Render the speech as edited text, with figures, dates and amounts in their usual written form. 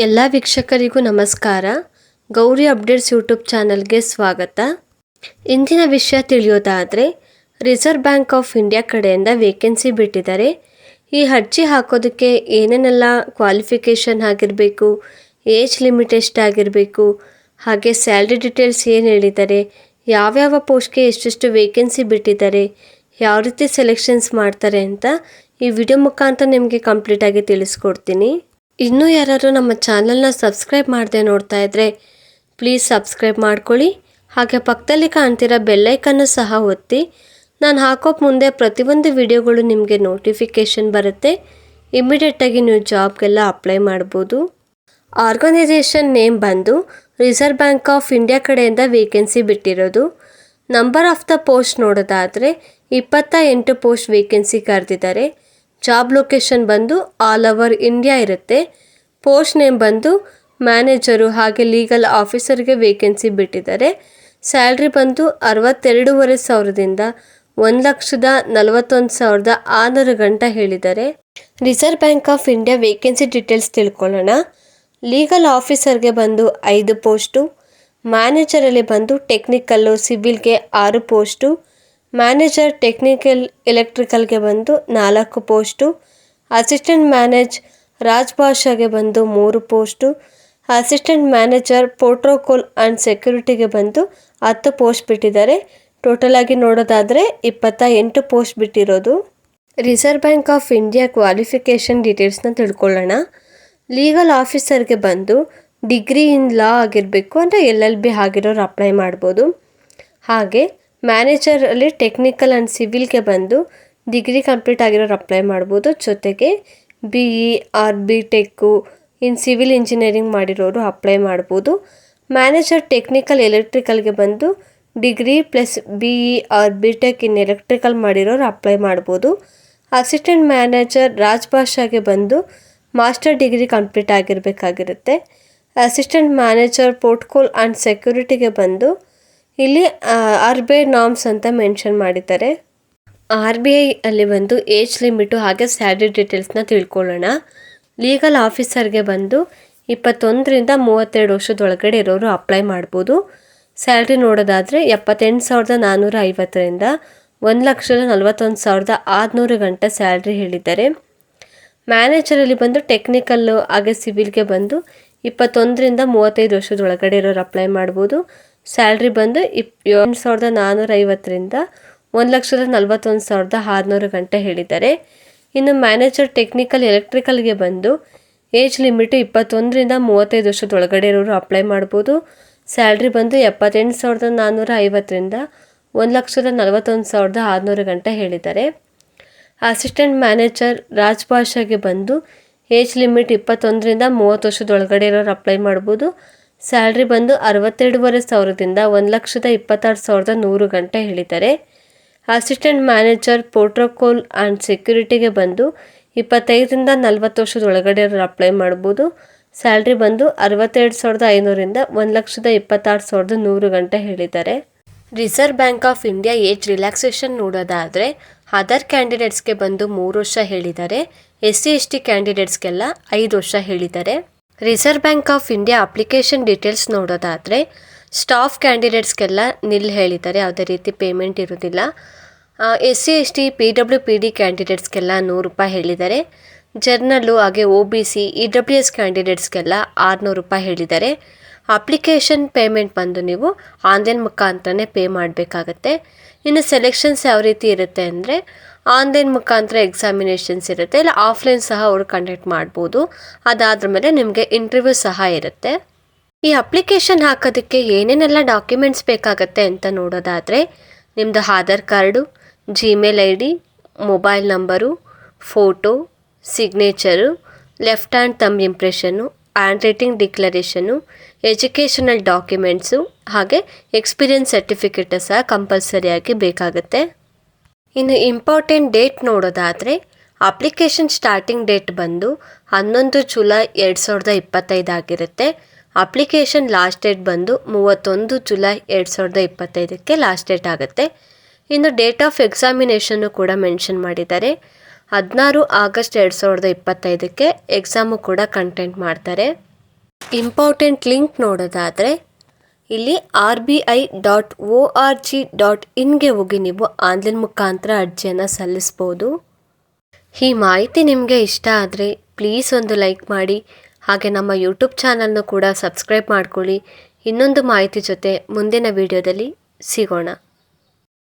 ಎಲ್ಲ ವೀಕ್ಷಕರಿಗೂ ನಮಸ್ಕಾರ. Gauri updates YouTube ಚಾನಲ್ಗೆ ಸ್ವಾಗತ. ಇಂದಿನ ವಿಷಯ ತಿಳಿಯೋದಾದರೆ, ರಿಸರ್ವ್ ಬ್ಯಾಂಕ್ ಆಫ್ ಇಂಡಿಯಾ ಕಡೆಯಿಂದ ವೇಕೆನ್ಸಿ ಬಿಟ್ಟಿದ್ದಾರೆ. ಈ ಅರ್ಜಿ ಹಾಕೋದಕ್ಕೆ ಏನೇನೆಲ್ಲ ಕ್ವಾಲಿಫಿಕೇಷನ್ ಆಗಿರಬೇಕು, ಏಜ್ ಲಿಮಿಟ್ ಎಷ್ಟಾಗಿರಬೇಕು, ಹಾಗೆ ಸ್ಯಾಲ್ರಿ ಡೀಟೇಲ್ಸ್ ಏನು ಹೇಳಿದ್ದಾರೆ, ಯಾವ್ಯಾವ ಪೋಸ್ಟ್ಗೆ ಎಷ್ಟೆಷ್ಟು ವೇಕೆನ್ಸಿ ಬಿಟ್ಟಿದ್ದಾರೆ, ಯಾವ ರೀತಿ ಸೆಲೆಕ್ಷನ್ಸ್ ಮಾಡ್ತಾರೆ ಅಂತ ಈ ವಿಡಿಯೋ ಮುಖಾಂತರ ನಿಮಗೆ ಕಂಪ್ಲೀಟಾಗಿ ತಿಳಿಸ್ಕೊಡ್ತೀನಿ. ಇನ್ನೂ ಯಾರಾದರೂ ನಮ್ಮ ಚಾನಲ್ನ ಸಬ್ಸ್ಕ್ರೈಬ್ ಮಾಡದೆ ನೋಡ್ತಾ ಇದ್ದರೆ ಪ್ಲೀಸ್ ಸಬ್ಸ್ಕ್ರೈಬ್ ಮಾಡ್ಕೊಳ್ಳಿ. ಹಾಗೆ ಪಕ್ಕದಲ್ಲಿ ಕಾಣ್ತಿರೋ ಬೆಲ್ಲೈಕನ್ನು ಸಹ ಒತ್ತಿ. ನಾನು ಹಾಕೋ ಮುಂದೆ ಪ್ರತಿಯೊಂದು ವಿಡಿಯೋಗಳು ನಿಮಗೆ ನೋಟಿಫಿಕೇಷನ್ ಬರುತ್ತೆ. ಇಮಿಡಿಯೇಟಾಗಿ ನೀವು ಜಾಬ್ಗೆಲ್ಲ ಅಪ್ಲೈ ಮಾಡ್ಬೋದು. ಆರ್ಗನೈಸೇಷನ್ ನೇಮ್ ಬಂದು ರಿಸರ್ವ್ ಬ್ಯಾಂಕ್ ಆಫ್ ಇಂಡಿಯಾ ಕಡೆಯಿಂದ ವೇಕೆನ್ಸಿ ಬಿಟ್ಟಿರೋದು. ನಂಬರ್ ಆಫ್ ದ ಪೋಸ್ಟ್ ನೋಡೋದಾದರೆ 28 ಪೋಸ್ಟ್ ವೇಕೆನ್ಸಿ ಕರೆದಿದ್ದಾರೆ. ಜಾಬ್ ಲೊಕೇಶನ್ ಬಂದು ಆಲ್ ಓವರ್ ಇಂಡಿಯಾ ಇರುತ್ತೆ. ಪೋಸ್ಟ್ ನೇಮ್ ಬಂದು ಮ್ಯಾನೇಜರು ಹಾಗೆ ಲೀಗಲ್ ಆಫೀಸರ್ಗೆ ವೇಕೆನ್ಸಿ ಬಿಟ್ಟಿದ್ದಾರೆ. ಸ್ಯಾಲ್ರಿ ಬಂದು 62,500ದಿಂದ 1,41,600 ಗಂಟ ಹೇಳಿದ್ದಾರೆ. Reserve Bank of India vacancy details ತಿಳ್ಕೊಳ್ಳೋಣ. ಲೀಗಲ್ ಆಫೀಸರ್ಗೆ ಬಂದು 5 ಪೋಸ್ಟು, ಮ್ಯಾನೇಜರಲ್ಲಿ ಬಂದು ಟೆಕ್ನಿಕಲ್ಲು ಸಿವಿಲ್ಗೆ 6 ಪೋಸ್ಟು, ಮ್ಯಾನೇಜರ್ ಟೆಕ್ನಿಕಲ್ ಎಲೆಕ್ಟ್ರಿಕಲ್ಗೆ ಬಂದು 4 ಪೋಸ್ಟು, ಅಸಿಸ್ಟೆಂಟ್ ಮ್ಯಾನೇಜ್ ರಾಜ್ಭಾಷಾಗೆ ಬಂದು 3 post, assistant manager protocol and ಸೆಕ್ಯೂರಿಟಿಗೆ ಬಂದು 10 ಪೋಸ್ಟ್ ಬಿಟ್ಟಿದ್ದಾರೆ. ಟೋಟಲ್ ಆಗಿ ನೋಡೋದಾದರೆ 28 ಪೋಸ್ಟ್ ಬಿಟ್ಟಿರೋದು. Reserve Bank of India qualification ಡೀಟೇಲ್ಸ್ನ ತಿಳ್ಕೊಳ್ಳೋಣ. ಲೀಗಲ್ ಆಫೀಸರ್ಗೆ ಬಂದು ಡಿಗ್ರಿ ಇನ್ ಲಾ ಆಗಿರಬೇಕು, ಅಂದರೆ LLB ಆಗಿರೋರು ಅಪ್ಲೈ ಮಾಡ್ಬೋದು. ಹಾಗೆ ಮ್ಯಾನೇಜರಲ್ಲಿ ಟೆಕ್ನಿಕಲ್ ಆ್ಯಂಡ್ ಸಿವಿಲ್ಗೆ ಬಂದು ಡಿಗ್ರಿ ಕಂಪ್ಲೀಟ್ ಆಗಿರೋರು ಅಪ್ಲೈ ಮಾಡ್ಬೋದು. ಜೊತೆಗೆ BE or BTech in civil engineering ಮಾಡಿರೋರು ಅಪ್ಲೈ ಮಾಡ್ಬೋದು. ಮ್ಯಾನೇಜರ್ ಟೆಕ್ನಿಕಲ್ ಎಲೆಕ್ಟ್ರಿಕಲ್ಗೆ ಬಂದು degree plus BE or BTech in electrical ಮಾಡಿರೋರು ಅಪ್ಲೈ ಮಾಡ್ಬೋದು. ಅಸಿಸ್ಟೆಂಟ್ ಮ್ಯಾನೇಜರ್ ರಾಜ್ಭಾಷಾಗೆ ಬಂದು ಮಾಸ್ಟರ್ ಡಿಗ್ರಿ ಕಂಪ್ಲೀಟ್ ಆಗಿರಬೇಕಾಗಿರುತ್ತೆ. ಅಸಿಸ್ಟೆಂಟ್ ಮ್ಯಾನೇಜರ್ ಪ್ರೋಟೋಕಾಲ್ ಆ್ಯಂಡ್ ಸೆಕ್ಯೂರಿಟಿಗೆ ಬಂದು ಇಲ್ಲಿ RBI ನಾರ್ಮ್ಸ್ ಅಂತ ಮೆನ್ಷನ್ ಮಾಡಿದ್ದಾರೆ. RBI ಅಲ್ಲಿ ಬಂದು ಏಜ್ ಲಿಮಿಟು ಹಾಗೆ ಸ್ಯಾಲ್ರಿ ಡೀಟೇಲ್ಸ್ನ ತಿಳ್ಕೊಳ್ಳೋಣ. ಲೀಗಲ್ ಆಫೀಸರ್ಗೆ ಬಂದು 21ರಿಂದ 32 ವರ್ಷದೊಳಗಡೆ ಇರೋರು ಅಪ್ಲೈ ಮಾಡ್ಬೋದು. ಸ್ಯಾಲ್ರಿ ನೋಡೋದಾದರೆ 78,450ರಿಂದ 1,41,600 ಗಂಟ ಸ್ಯಾಲ್ರಿ ಹೇಳಿದ್ದಾರೆ. ಮ್ಯಾನೇಜರಲ್ಲಿ ಬಂದು ಟೆಕ್ನಿಕಲ್ಲು ಹಾಗೆ ಸಿವಿಲ್ಗೆ ಬಂದು 21ರಿಂದ 35 ವರ್ಷದೊಳಗಡೆ ಇರೋರು ಅಪ್ಲೈ ಮಾಡ್ಬೋದು. ಸ್ಯಾಲ್ರಿ ಬಂದು 8,450ರಿಂದ 1,41,600 ಗಂಟ ಹೇಳಿದ್ದಾರೆ. ಇನ್ನು ಮ್ಯಾನೇಜರ್ ಟೆಕ್ನಿಕಲ್ ಎಲೆಕ್ಟ್ರಿಕಲ್ಗೆ ಬಂದು ಏಜ್ ಲಿಮಿಟು 21ರಿಂದ 35 ವರ್ಷದೊಳಗಡೆ ಇರೋರು ಅಪ್ಲೈ ಮಾಡ್ಬೋದು. ಸ್ಯಾಲ್ರಿ ಬಂದು 78,450ರಿಂದ 1,41,600 ಗಂಟ ಹೇಳಿದ್ದಾರೆ. ಅಸಿಸ್ಟೆಂಟ್ ಮ್ಯಾನೇಜರ್ ರಾಜ್ಭಾಷಾಗೆ ಬಂದು ಏಜ್ ಲಿಮಿಟ್ 21ರಿಂದ 30 ವರ್ಷದೊಳಗಡೆ ಇರೋರು ಅಪ್ಲೈ ಮಾಡ್ಬೋದು. ಸ್ಯಾಲ್ರಿ ಬಂದು 62,500ದಿಂದ 1,26,100 ಗಂಟ ಹೇಳಿದ್ದಾರೆ. ಅಸಿಸ್ಟೆಂಟ್ ಮ್ಯಾನೇಜರ್ ಪ್ರೋಟೋಕಾಲ್ ಆ್ಯಂಡ್ ಸೆಕ್ಯೂರಿಟಿಗೆ ಬಂದು 25ರಿಂದ 40 ವರ್ಷದೊಳಗಡೆ ಇರೋರು ಅಪ್ಲೈ ಮಾಡ್ಬೋದು. ಸ್ಯಾಲ್ರಿ ಬಂದು 62,500ರಿಂದ 1,26,100 ಗಂಟ ಹೇಳಿದ್ದಾರೆ. Reserve Bank of India age relaxation ನೋಡೋದಾದರೆ ಅದರ್ ಕ್ಯಾಂಡಿಡೇಟ್ಸ್ಗೆ ಬಂದು 3 ವರ್ಷ ಹೇಳಿದ್ದಾರೆ. SC/ST ಕ್ಯಾಂಡಿಡೇಟ್ಸ್ಗೆಲ್ಲ 5 ವರ್ಷ ಹೇಳಿದ್ದಾರೆ. Reserve Bank of India application details ನೋಡೋದಾದರೆ ಸ್ಟಾಫ್ ಕ್ಯಾಂಡಿಡೇಟ್ಸ್ಗೆಲ್ಲ ನಿಲ್ ಹೇಳಿದ್ದಾರೆ, ಯಾವುದೇ ರೀತಿ ಪೇಮೆಂಟ್ ಇರೋದಿಲ್ಲ. SC/ST PWPD ಕ್ಯಾಂಡಿಡೇಟ್ಸ್ಗೆಲ್ಲ 100 ರೂಪಾಯಿ ಹೇಳಿದ್ದಾರೆ. ಜರ್ನಲ್ಲು ಹಾಗೆ OBC EWS ಕ್ಯಾಂಡಿಡೇಟ್ಸ್ಗೆಲ್ಲ 600 ರೂಪಾಯಿ ಹೇಳಿದ್ದಾರೆ. ಅಪ್ಲಿಕೇಶನ್ ಪೇಮೆಂಟ್ ಬಂದು ನೀವು ಆನ್ಲೈನ್ ಮುಖಾಂತರನೇ ಪೇ ಮಾಡಬೇಕಾಗತ್ತೆ. ಇನ್ನು ಸೆಲೆಕ್ಷನ್ಸ್ ಯಾವ ರೀತಿ ಇರುತ್ತೆ ಅಂದರೆ ಆನ್ಲೈನ್ ಮುಖಾಂತರ ಎಕ್ಸಾಮಿನೇಷನ್ಸ್ ಇರುತ್ತೆ, ಇಲ್ಲ ಆಫ್ಲೈನ್ ಸಹ ಅವರು ಕಂಡಕ್ಟ್ ಮಾಡ್ಬೋದು. ಅದಾದ್ರ ಮೇಲೆ ನಿಮಗೆ ಇಂಟರ್ವ್ಯೂ ಸಹ ಇರುತ್ತೆ. ಈ ಅಪ್ಲಿಕೇಶನ್ ಹಾಕೋದಕ್ಕೆ ಏನೇನೆಲ್ಲ ಡಾಕ್ಯುಮೆಂಟ್ಸ್ ಬೇಕಾಗತ್ತೆ ಅಂತ ನೋಡೋದಾದರೆ ನಿಮ್ಮದು Aadhaar card, Gmail ID, mobile number, photo, signature, left hand thumb impression, handwriting declaration, educational documents ಹಾಗೆ ಎಕ್ಸ್ಪೀರಿಯನ್ಸ್ ಸರ್ಟಿಫಿಕೇಟ್ ಸಹ ಕಂಪಲ್ಸರಿಯಾಗಿ ಬೇಕಾಗುತ್ತೆ. ಇನ್ನು ಇಂಪಾರ್ಟೆಂಟ್ ಡೇಟ್ ನೋಡೋದಾದರೆ ಅಪ್ಲಿಕೇಶನ್ ಸ್ಟಾರ್ಟಿಂಗ್ ಡೇಟ್ ಬಂದು 11 ಜುಲೈ 2025 ಆಗಿರುತ್ತೆ. ಅಪ್ಲಿಕೇಶನ್ ಲಾಸ್ಟ್ ಡೇಟ್ ಬಂದು 31 ಜುಲೈ 2025ಕ್ಕೆ ಲಾಸ್ಟ್ ಡೇಟ್ ಆಗುತ್ತೆ. ಇನ್ನು ಡೇಟ್ ಆಫ್ ಎಕ್ಸಾಮಿನೇಷನ್ನು ಕೂಡ ಮೆನ್ಷನ್ ಮಾಡಿದ್ದಾರೆ. 16 ಆಗಸ್ಟ್ 2025ಕ್ಕೆ ಎಕ್ಸಾಮು ಕೂಡ ಕಂಟೆಂಟ್ ಮಾಡ್ತಾರೆ. ಇಂಪಾರ್ಟೆಂಟ್ ಲಿಂಕ್ ನೋಡೋದಾದರೆ ಇಲ್ಲಿ RBI.org.inಗೆ ಹೋಗಿ ನೀವು ಆನ್ಲೈನ್ ಮುಖಾಂತರ ಅರ್ಜಿಯನ್ನು ಸಲ್ಲಿಸ್ಬೋದು. ಈ ಮಾಹಿತಿ ನಿಮಗೆ ಇಷ್ಟ ಆದರೆ ಪ್ಲೀಸ್ ಒಂದು ಲೈಕ್ ಮಾಡಿ, ಹಾಗೆ ನಮ್ಮ ಯೂಟ್ಯೂಬ್ ಚಾನಲ್ನು ಕೂಡ ಸಬ್ಸ್ಕ್ರೈಬ್ ಮಾಡ್ಕೊಳ್ಳಿ. ಇನ್ನೊಂದು ಮಾಹಿತಿ ಜೊತೆ ಮುಂದಿನ ವಿಡಿಯೋದಲ್ಲಿ ಸಿಗೋಣ.